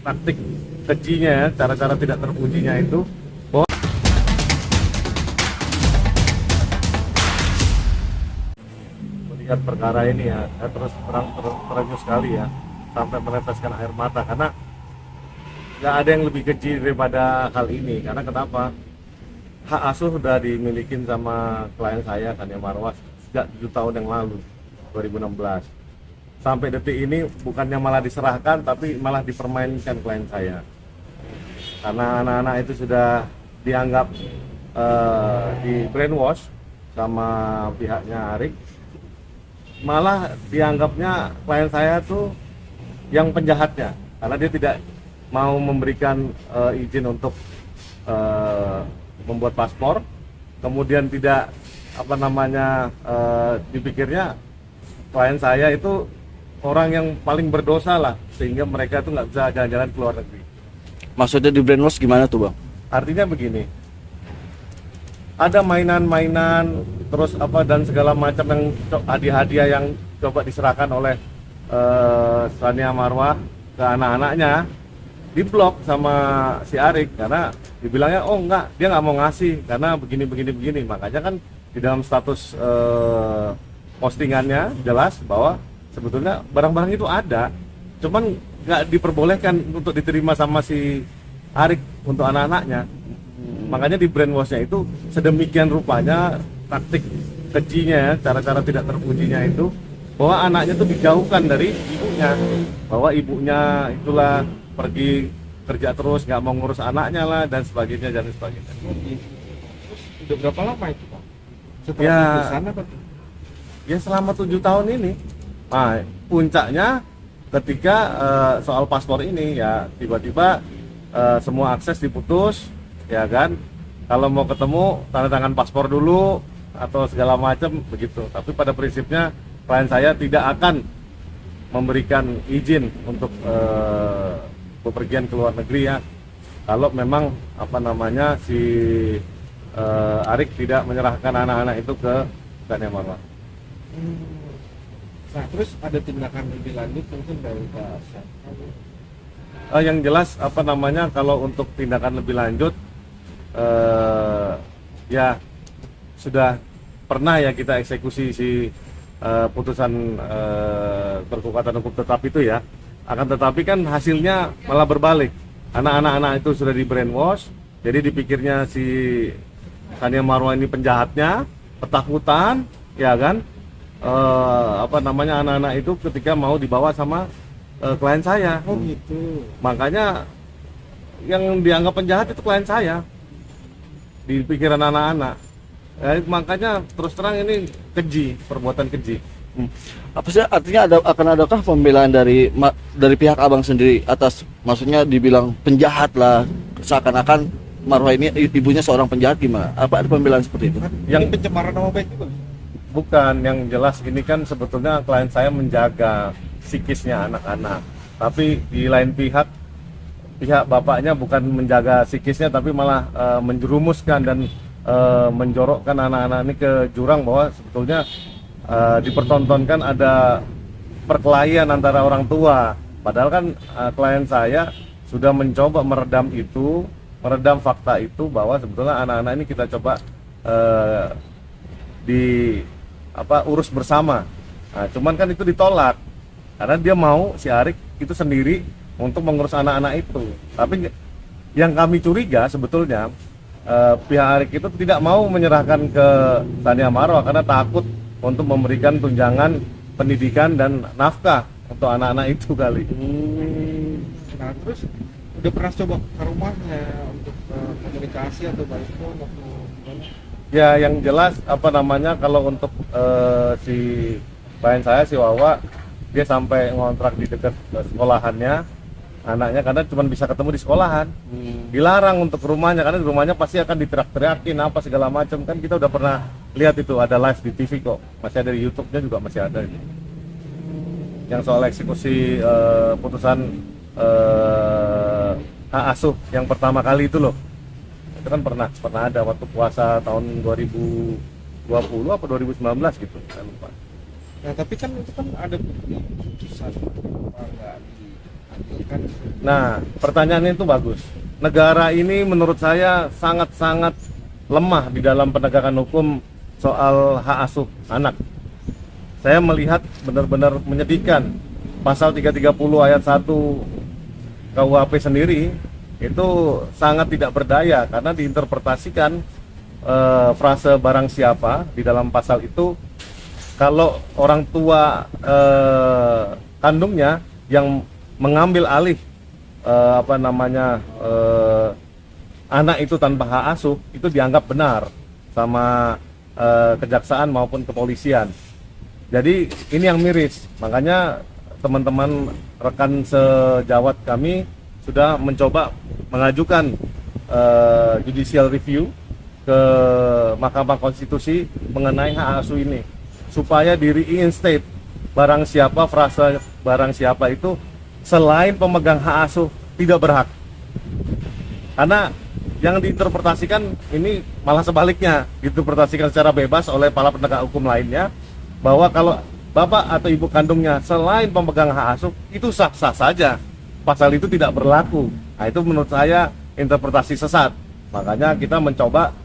taktik kejinya ya, cara-cara tidak terpujinya itu bahwa melihat perkara ini ya, saya terus terenyuh sekali ya, sampai meneteskan air mata karena nggak ada yang lebih keji daripada hal ini. Karena kenapa? Hak asuh sudah dimilikin sama klien saya kan ya, Marwah, sejak 7 tahun yang lalu, 2016. Sampai detik ini bukannya malah diserahkan, tapi malah dipermainkan klien saya. Karena anak-anak itu sudah dianggap di brainwash sama pihaknya Arik, malah dianggapnya klien saya tuh yang penjahatnya, karena dia tidak mau memberikan izin untuk membuat paspor, kemudian tidak dipikirnya klien saya itu orang yang paling berdosa lah, sehingga mereka tuh nggak bisa jalan-jalan ke luar negeri. Maksudnya di brainwash gimana tuh, Bang? Artinya begini, ada mainan-mainan terus dan segala macam yang hadiah-hadiah yang coba diserahkan oleh Sania Marwah ke anak-anaknya, diblok sama si Arik karena dibilangnya enggak, dia nggak mau ngasih karena begini. Makanya kan di dalam status postingannya jelas bahwa sebetulnya barang-barang itu ada, cuman nggak diperbolehkan untuk diterima sama si Arik untuk anak-anaknya. Makanya di brainwashnya itu sedemikian rupanya, taktik kejinya, cara-cara tidak terpujinya itu bahwa anaknya tuh dijauhkan dari ibunya, bahwa ibunya itulah pergi kerja terus, nggak mau ngurus anaknya lah, dan sebagainya. Terus udah berapa lama itu, Pak? Setelah Ya, di sana apa? ya selama 7 tahun ini. Nah, puncaknya ketika soal paspor ini ya, tiba-tiba semua akses diputus, ya kan? Kalau mau ketemu tanda tangan paspor dulu atau segala macam begitu. Tapi pada prinsipnya klien saya tidak akan memberikan izin untuk bepergian ke luar negeri ya, kalau memang si Arik tidak menyerahkan anak-anak itu ke Sania Marwah. Nah, terus ada tindakan lebih lanjut mungkin dari Pak Syah? Yang jelas kalau untuk tindakan lebih lanjut ya sudah pernah ya kita eksekusi si putusan berkekuatan hukum tetap itu ya. Akan tetapi kan hasilnya malah berbalik. Anak-anak itu sudah di brainwash, jadi dipikirnya si Sania Marwah ini penjahatnya, ketakutan, ya kan? Anak-anak itu ketika mau dibawa sama klien saya. Oh gitu. Makanya yang dianggap penjahat itu klien saya di pikiran anak-anak. Makanya terus terang ini keji, perbuatan keji. Apa sih artinya adakah pembelaan dari pihak abang sendiri atas, maksudnya dibilang penjahat lah, seakan-akan Marwah ini ibunya seorang penjahat, gimana? Apa ada pembelaan seperti itu? Yang pencemaran nama baik juga? Bukan, yang jelas ini kan sebetulnya klien saya menjaga psikisnya anak-anak. Tapi di lain pihak bapaknya bukan menjaga psikisnya, tapi malah menjerumuskan dan menjorokkan anak-anak ini ke jurang bahwa sebetulnya dipertontonkan ada perkelahian antara orang tua. Padahal kan klien saya sudah mencoba meredam fakta itu bahwa sebetulnya anak-anak ini kita coba urus bersama. Nah, cuman kan itu ditolak karena dia mau si Arik itu sendiri untuk mengurus anak-anak itu. Tapi yang kami curiga sebetulnya pihak Arik itu tidak mau menyerahkan ke Sania Marwah karena takut untuk memberikan tunjangan pendidikan dan nafkah untuk anak-anak itu kali. Nah, terus udah pernah coba ke rumahnya untuk komunikasi atau telepon atau gimana? Ya, yang jelas kalau untuk si klien saya si Wawa, dia sampai ngontrak di dekat sekolahannya anaknya karena cuma bisa ketemu di sekolahan. Dilarang untuk rumahnya karena di rumahnya pasti akan diteriak-teriakin apa segala macam. Kan kita udah pernah lihat itu, ada live di TV kok, masih ada di YouTube-nya juga masih ada ini. Yang soal eksekusi putusan hak asuh yang pertama kali itu loh, itu kan pernah ada waktu puasa tahun 2020 apa 2019 gitu, saya lupa. Nah, tapi kan itu kan ada putusan, kenapa nggak kan. Nah, pertanyaannya itu bagus. Negara ini menurut saya sangat-sangat lemah di dalam penegakan hukum soal hak asuh anak. Saya melihat benar-benar menyedihkan. Pasal 330 ayat 1 KUHP sendiri itu sangat tidak berdaya karena diinterpretasikan frase barang siapa di dalam pasal itu, kalau orang tua kandungnya yang mengambil alih anak itu tanpa hak asuh, itu dianggap benar sama kejaksaan maupun kepolisian. Jadi ini yang miris, makanya teman-teman rekan sejawat kami sudah mencoba mengajukan judicial review ke Mahkamah Konstitusi mengenai hak asuh ini, supaya di reinstate barang siapa, frase barang siapa itu selain pemegang hak asuh tidak berhak. Karena yang diinterpretasikan ini malah sebaliknya, diinterpretasikan secara bebas oleh para penegak hukum lainnya, bahwa kalau bapak atau ibu kandungnya selain pemegang hak asuh itu sah-sah saja, pasal itu tidak berlaku. Nah, itu menurut saya interpretasi sesat. Makanya kita mencoba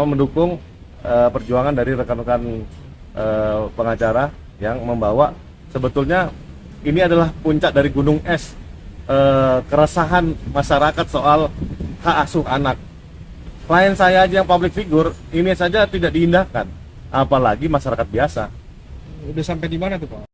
mendukung perjuangan dari rekan-rekan pengacara yang membawa sebetulnya ini adalah puncak dari gunung es keresahan masyarakat soal hak asuh anak. Klien saya aja yang public figure ini saja tidak diindahkan, apalagi masyarakat biasa. Udah sampai di mana tuh Pak?